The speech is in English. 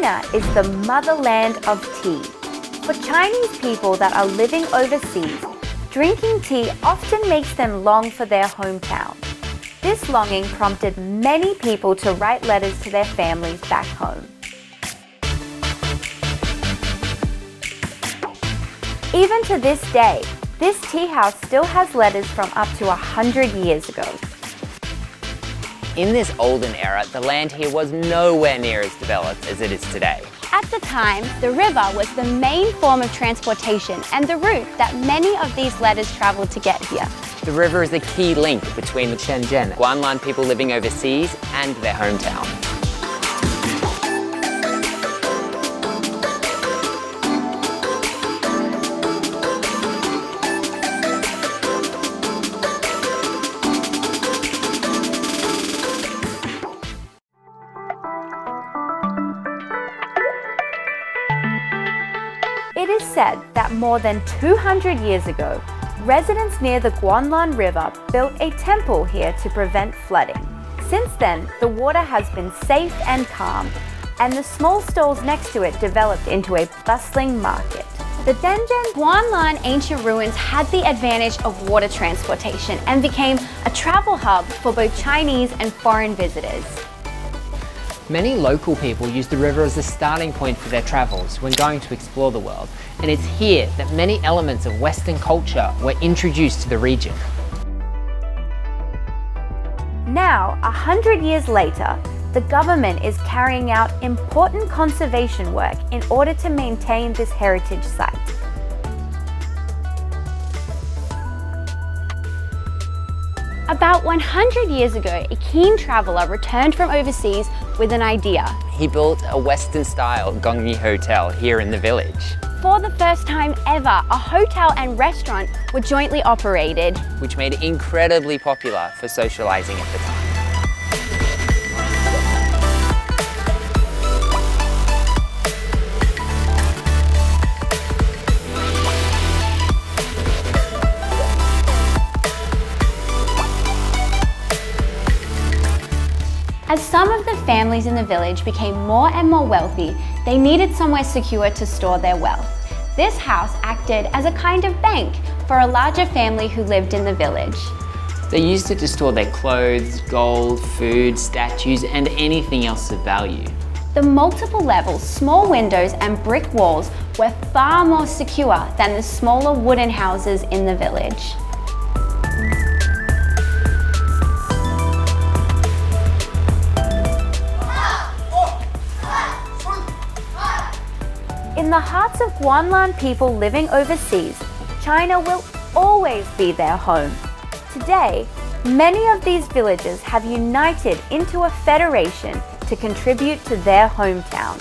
China is the motherland of tea. For Chinese people that are living overseas, drinking tea often makes them long for their hometown. This longing prompted many people to write letters to their families back home. Even to this day, this tea house still has letters from up to 100 years ago. In this olden era, the land here was nowhere near as developed as it is today. At the time, the river was the main form of transportation and the route that many of these letters traveled to get here. The river is a key link between the Shenzhen Guanlan people living overseas and their hometown. It is said that more than 200 years ago, residents near the Guanlan River built a temple here to prevent flooding. Since then, the water has been safe and calm, and the small stalls next to it developed into a bustling market. The Shenzhen Guanlan ancient ruins had the advantage of water transportation and became a travel hub for both Chinese and foreign visitors. Many local people use the river as a starting point for their travels when going to explore the world, and it's here that many elements of Western culture were introduced to the region. Now, 100 years later, the government is carrying out important conservation work in order to maintain this heritage site. About 100 years ago, a keen traveller returned from overseas with an idea. He built a Western-style gongyi hotel here in the village, For the first time ever, a hotel and restaurant were jointly operated, which made it incredibly popular for socializing at the time. As some of the families in the village became more and more wealthy, they needed somewhere secure to store their wealth. This house acted as a kind of bank for a larger family who lived in the village. They used it to store their clothes, gold, food, statues, and anything else of value. The multiple levels, small windows, and brick walls were far more secure than the smaller wooden houses in the village. In the hearts of Guanlan people living overseas, China will always be their home. Today, many of these villages have united into a federation to contribute to their hometown.